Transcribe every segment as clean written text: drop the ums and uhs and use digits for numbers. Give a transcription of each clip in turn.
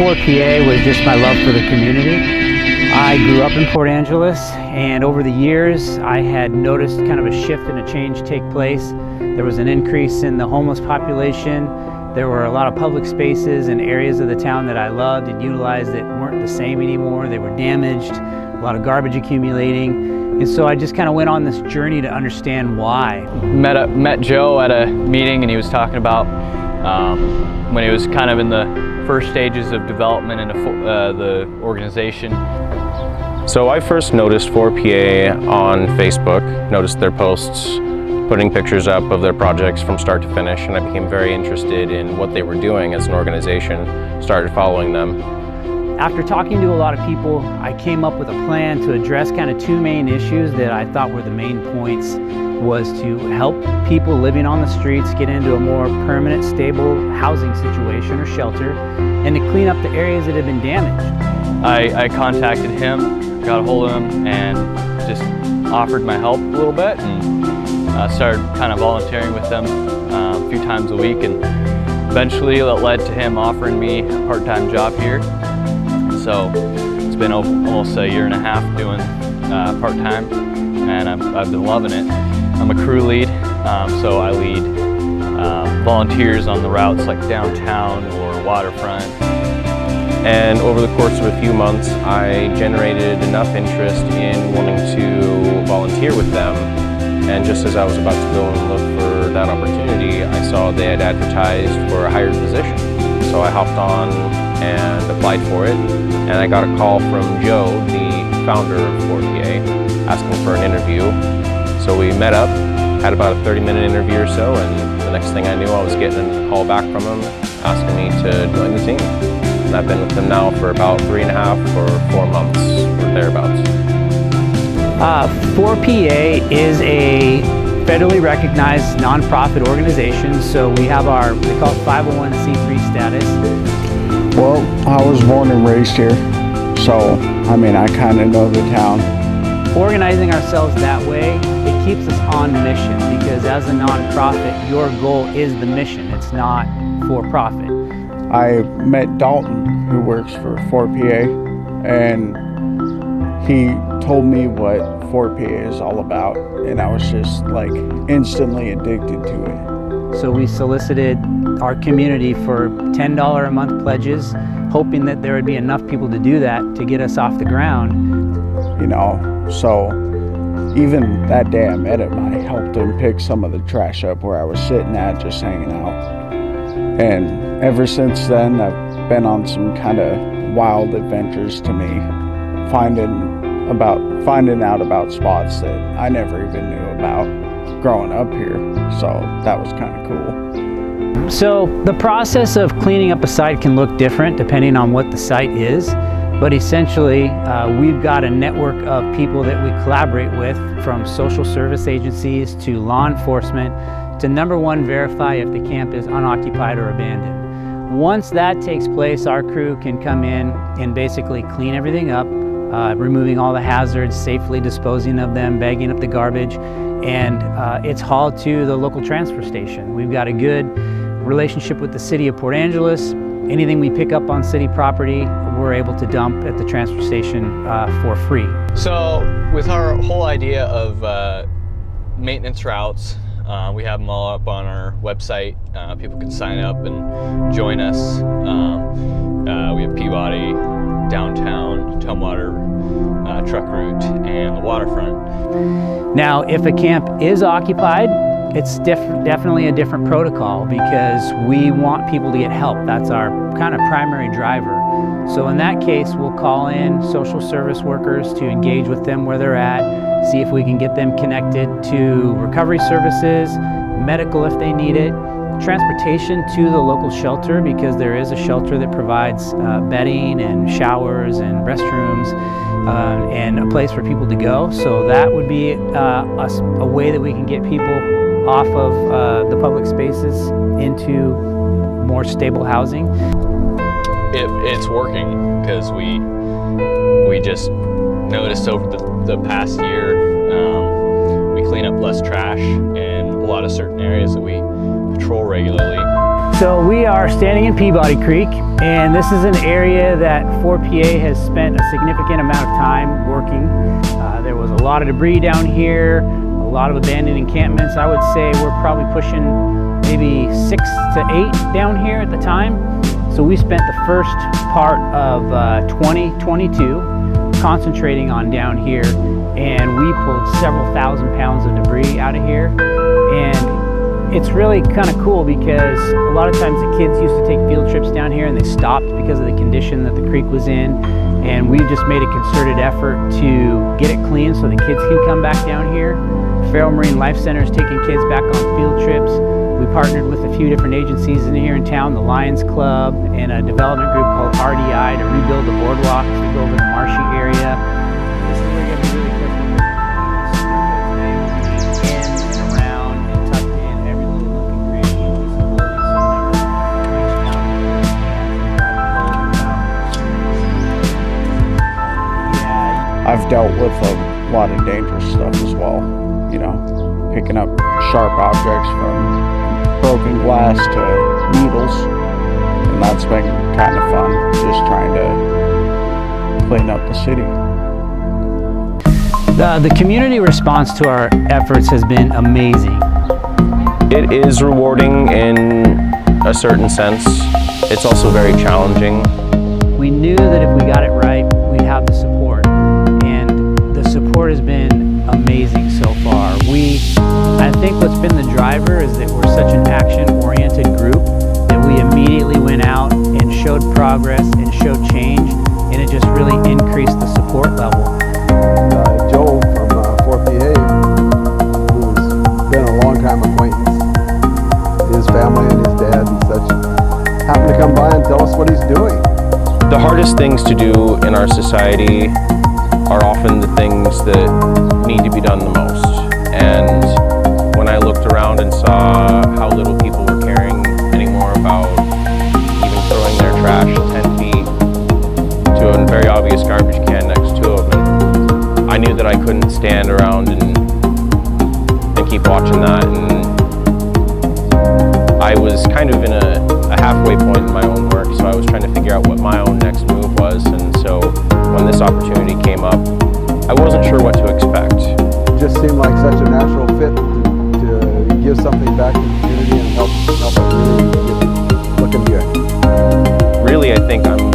4PA was just my love for the community. I grew up in Port Angeles, and over the years I had noticed kind of a shift and a change take place. There was an increase in the homeless population. There were a lot of public spaces and areas of the town that I loved and utilized that weren't the same anymore. They were damaged, a lot of garbage accumulating. And so I just kind of went on this journey to understand why. Met Joe at a meeting, and he was talking about when he was kind of in the first stages of development into the organization. So I first noticed 4PA on Facebook, noticed their posts, putting pictures up of their projects from start to finish, and I became very interested in what they were doing as an organization, started following them. After talking to a lot of people, I came up with a plan to address kind of two main issues that I thought were the main points, was to help people living on the streets get into a more permanent, stable housing situation or shelter, and to clean up the areas that have been damaged. I contacted him, got a hold of him, and just offered my help a little bit, and started kind of volunteering with them a few times a week, and eventually that led to him offering me a part-time job here. So it's been almost a year and a half doing part-time, and I've been loving it. I'm a crew lead, so I lead volunteers on the routes like downtown or waterfront. And over the course of a few months, I generated enough interest in wanting to volunteer with them. And just as I was about to go and look for that opportunity, I saw they had advertised for a hired position. So I hopped on and applied for it. And I got a call from Joe, the founder of 4PA, asking for an interview. So we met up, had about a 30-minute interview or so, and the next thing I knew, I was getting a call back from him asking me to join the team. And I've been with them now for about 3.5 or 4 months or thereabouts. 4PA is a federally recognized nonprofit organization, so we have our, they call it 501c3 status. Well, I was born and raised here, so I mean I kind of know the town. Organizing ourselves that way, it keeps us on mission, because as a nonprofit, your goal is the mission, it's not for profit. I met Dalton, who works for 4PA, and he told me what 4PA is all about, and I was just like instantly addicted to it. So we solicited our community for $10 a month pledges, hoping that there would be enough people to do that to get us off the ground. You know, so even that day I met him, I helped him pick some of the trash up where I was sitting at, just hanging out. And ever since then, I've been on some kind of wild adventures to me, finding out about spots that I never even knew about growing up here. So that was kind of cool. So the process of cleaning up a site can look different depending on what the site is, but essentially we've got a network of people that we collaborate with, from social service agencies to law enforcement, to number one, verify if the camp is unoccupied or abandoned. Once that takes place, our crew can come in and basically clean everything up, removing all the hazards, safely disposing of them, bagging up the garbage, and it's hauled to the local transfer station. We've got a good relationship with the city of Port Angeles. Anything we pick up on city property, we're able to dump at the transfer station for free. So with our whole idea of maintenance routes, we have them all up on our website. People can sign up and join us. We have Peabody, downtown, Tumwater, truck route, and the waterfront. Now, if a camp is occupied, it's definitely a different protocol, because we want people to get help. That's our kind of primary driver. So in that case, we'll call in social service workers to engage with them where they're at, see if we can get them connected to recovery services, medical if they need it, transportation to the local shelter, because there is a shelter that provides bedding and showers and restrooms and a place for people to go. So that would be a way that we can get people off of the public spaces into more stable housing. It's working, because we just noticed over the past year we clean up less trash in a lot of certain areas that we patrol regularly. So we are standing in Peabody Creek, and this is an area that 4PA has spent a significant amount of time working. There was a lot of debris down here, a lot of abandoned encampments. I would say we're probably pushing maybe 6 to 8 down here at the time. So we spent the first part of 2022 concentrating on down here, and we pulled several thousand pounds of debris out of here. And it's really kind of cool because a lot of times the kids used to take field trips down here and they stopped because of the condition that the creek was in. And we just made a concerted effort to get it clean so the kids can come back down here. Farrell Marine Life Center is taking kids back on field trips. We partnered with a few different agencies in here in town, the Lions Club and a development group called RDI to rebuild the boardwalk to go over the marshy area. This is where you're going to be really careful with these because they will be in and around and tucked in every little nook and cranny in these facilities. I've dealt with a lot of dangerous stuff as well, you know, picking up sharp objects from broken glass to needles, and that's been kind of fun, just trying to clean up the city. The community response to our efforts has been amazing. It is rewarding in a certain sense. It's also very challenging. We knew that if we got it right, we'd have the support, and the support has been amazing so far. I think what's been the driver is that we're such an action-oriented group that we immediately went out and showed progress and showed change, and it just really increased the support level. Joe from 4PA, who's been a long-time acquaintance, his family and his dad and such, happened to come by and tell us what he's doing. The hardest things to do in our society are often the things that need to be done the most. And when I looked around and saw how little people were caring anymore about even throwing their trash 10 feet to a very obvious garbage can next to them, and I knew that I couldn't stand around and keep watching that. And I was kind of in a halfway point in my own work, so I was trying to figure out what my own next move was. And so when this opportunity came up, I wasn't sure what to expect. It just seemed like such a natural fit to give something back to the community and help the community get looking good. Really, I think I'm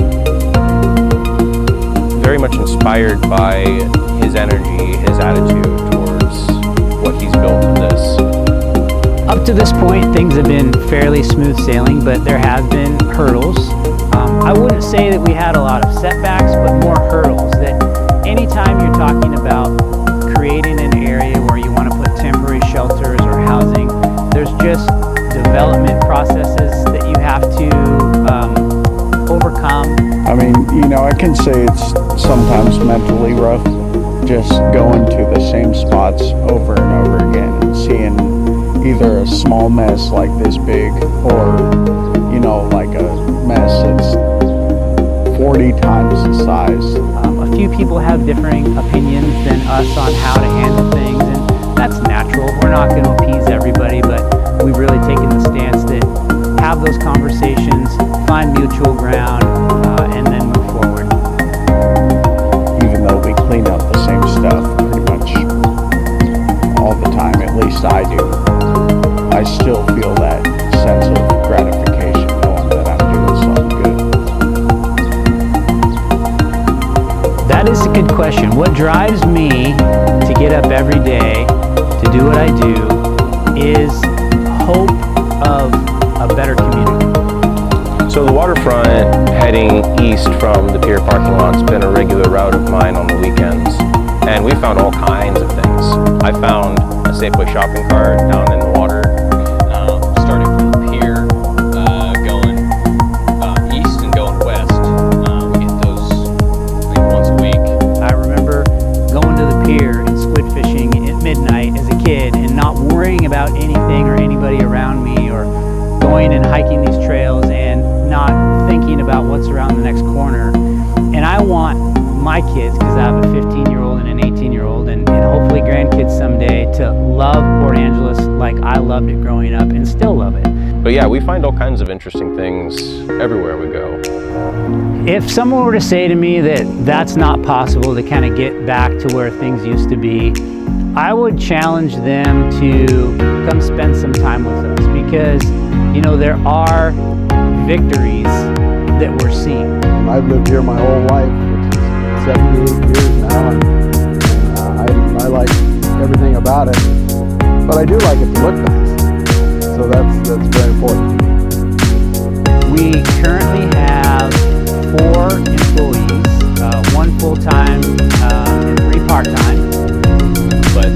very much inspired by his energy, his attitude towards what he's built with this. Up to this point, things have been fairly smooth sailing, but there have been hurdles. I wouldn't say that we had a lot of setbacks, but more hurdles. That anytime you're talking about creating an area where you want to put temporary shelters or housing, there's just development processes that you have to overcome. I mean, you know, I can say it's sometimes mentally rough just going to the same spots over and over again and seeing either a small mess like this big or, you know, like a mess that's 40 times the size. A few people have differing opinions than us on how to handle things, and that's natural. We're not going to appease everybody, but we've really taken the stance that have those conversations, find mutual ground, and then move forward. Even though we clean up the same stuff pretty much all the time, at least I do, I still feel that sense of gratification knowing that I'm doing something good. That is a good question. What drives me to get up every day to do what I do is hope of a better community. So the waterfront heading east from the pier parking lot's been a regular route of mine on the weekends, and we found all kinds of things. I found a Safeway shopping cart down in the water, starting from the pier, going east and going west. We get those like once a week. I remember going to the pier and squid fishing at midnight as a kid and not worrying about anything or anybody around me, or going and hiking these trails and not thinking about what's around the next corner. And I want my kids, because I have a 15-year-old and an 18-year-old and hopefully grandkids someday, to love Port Angeles like I loved it growing up and still love it. But yeah, we find all kinds of interesting things everywhere we go. If someone were to say to me that that's not possible to kind of get back to where things used to be, I would challenge them to come spend some time with us, because, you know, there are victories that we're seeing. I've lived here my whole life, which is 78 years now, and I like everything about it. But I do like it to look nice, so that's very important. We currently have 4 employees, 1 full-time and 3 part-time. But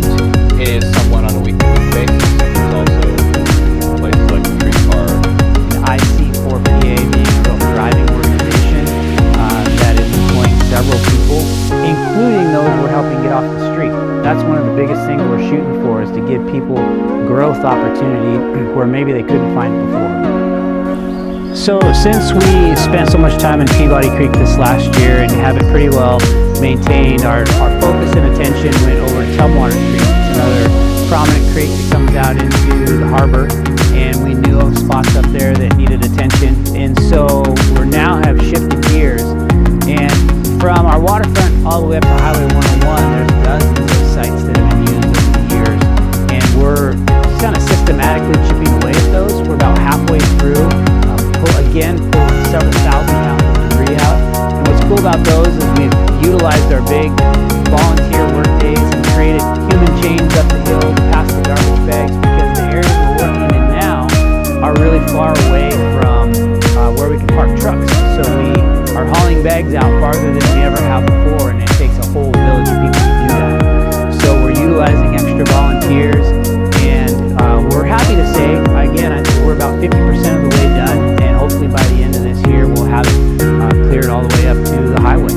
it is somewhat on a week-to-week basis. There's also places like the Tree Park. I see 4PA being a real thriving organization that is employing several people, including those we're helping get off the street. That's one of the biggest things we're shooting for, is to give people growth opportunity where maybe they couldn't find it before. So since we spent so much time in Peabody Creek this last year and have it pretty well maintained, our focus and attention went over to Tumwater Creek. It's another prominent creek that comes out into the harbor, and we knew of spots up there that needed attention. And so we now have shifted gears, and from our waterfront all the way up to Highway 101, there's dozens of sites that have been used over the years, and we're kind of systematically chipping away at those. We're about halfway through. Pulled several thousand pounds of debris out. And what's cool about those is we've utilized our big volunteer work days and created human chains up the hill past the garbage bags, because the areas we're working in now are really far away from where we can park trucks. So we are hauling bags out farther than we ever have before, and it takes a whole village of people to do that. So we're utilizing extra volunteers, and we're happy to say, again, I think we're about 50% of the way done. Hopefully by the end of this year, we'll have it cleared all the way up to the highway.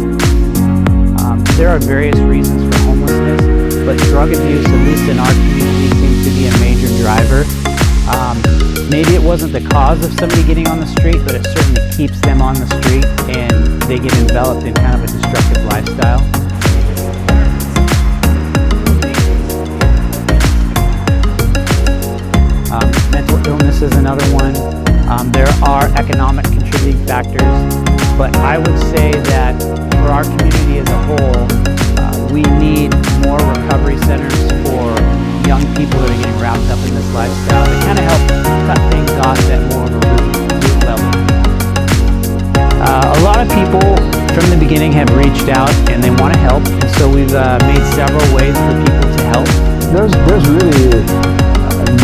There are various reasons for homelessness, but drug abuse, at least in our community, seems to be a major driver. Maybe it wasn't the cause of somebody getting on the street, but it certainly keeps them on the street, and they get enveloped in kind of a destructive lifestyle. Mental illness is another one. There are economic contributing factors, but I would say that for our community as a whole, we need more recovery centers for young people that are getting wrapped up in this lifestyle to kind of help cut things off at more of a root level. A lot of people from the beginning have reached out and they want to help, and so we've made several ways for people to help. There's really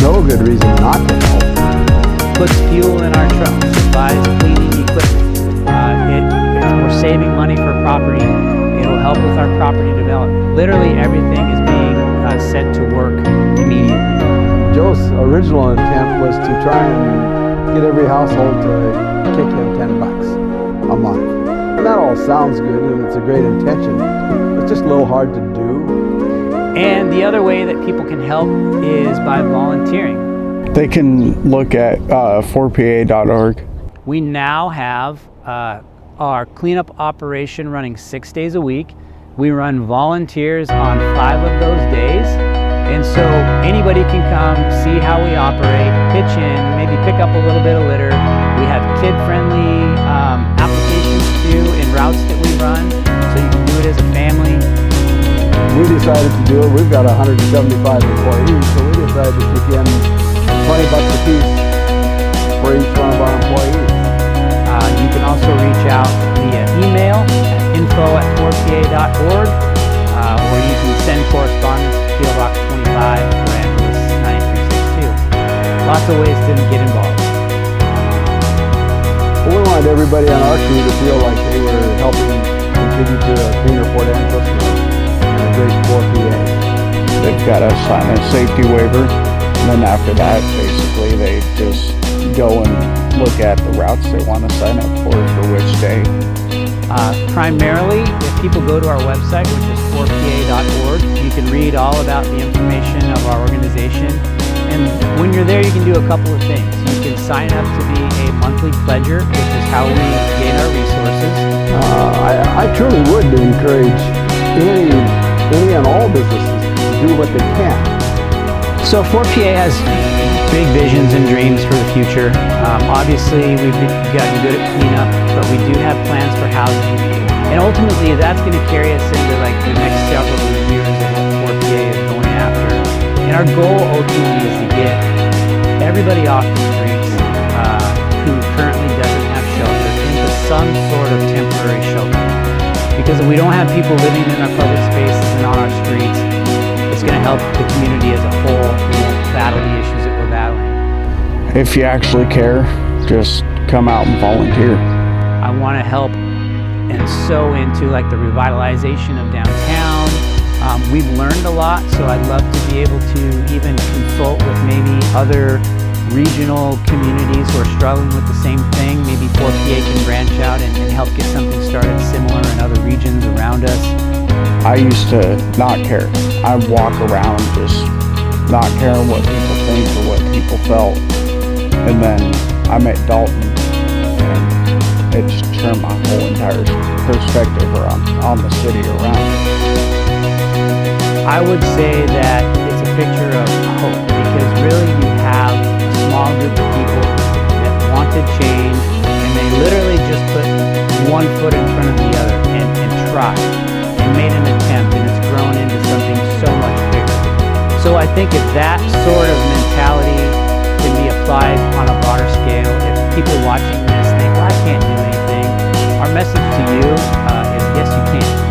no good reason not to help. Puts fuel in our trucks, it buys cleaning equipment, we're saving money for property, it'll help with our property development. Literally everything is being sent to work immediately. Joe's original intent was to try and get every household to kick him $10 a month. And that all sounds good, and it's a great intention. It's just a little hard to do. And the other way that people can help is by volunteering. They can look at 4pa.org. We now have our cleanup operation running 6 days a week. We run volunteers on 5 of those days. And so anybody can come, see how we operate, pitch in, maybe pick up a little bit of litter. We have kid-friendly applications too in routes that we run, so you can do it as a family. We decided to do it. We've got 175 employees, so we decided to kick in $20 a piece for each one of our employees. You can also reach out via email at info@4pa.org, or you can send correspondence to P.O. Box 25, Los Angeles 9362. Lots of ways to get involved. Well, we wanted everybody on our crew to feel like they were helping contribute to a cleaner Port Angeles and a great 4PA. They've got to sign a safety waiver, and then after that, basically, they just go and look at the routes they want to sign up for which day. Primarily, if people go to our website, which is 4pa.org, you can read all about the information of our organization. And when you're there, you can do a couple of things. You can sign up to be a monthly pledger, which is how we gain our resources. I truly would encourage any and all businesses to do what they can So 4PA has big visions and dreams for the future. Obviously, we've gotten good at cleanup, but we do have plans for housing. And ultimately, that's going to carry us into like the next several years of what 4PA is going after. And our goal ultimately is to get everybody off the streets who currently doesn't have shelter into some sort of temporary shelter. Because if we don't have people living in our public spaces and on our streets, it's going to help the community as a whole. We won't battle the issues that we're battling. If you actually care, just come out and volunteer. I want to help and sow into like the revitalization of downtown. We've learned a lot, so I'd love to be able to even consult with maybe other regional communities who are struggling with the same thing. Maybe 4PA can branch out and help get something started similar in other regions around us. I used to not care. I'd walk around just not caring what people think or what people felt. And then I met Dalton, and it just turned my whole entire perspective on the city around. I would say that it's a picture of hope, because really you have a small group of people that wanted change, and they literally just put one foot in front of the other and tried and made an attempt, and it's grown into something so much bigger. So I think if that sort of mentality can be applied on a broader scale, if people watching this think, well, I can't do anything, our message to you is yes, you can.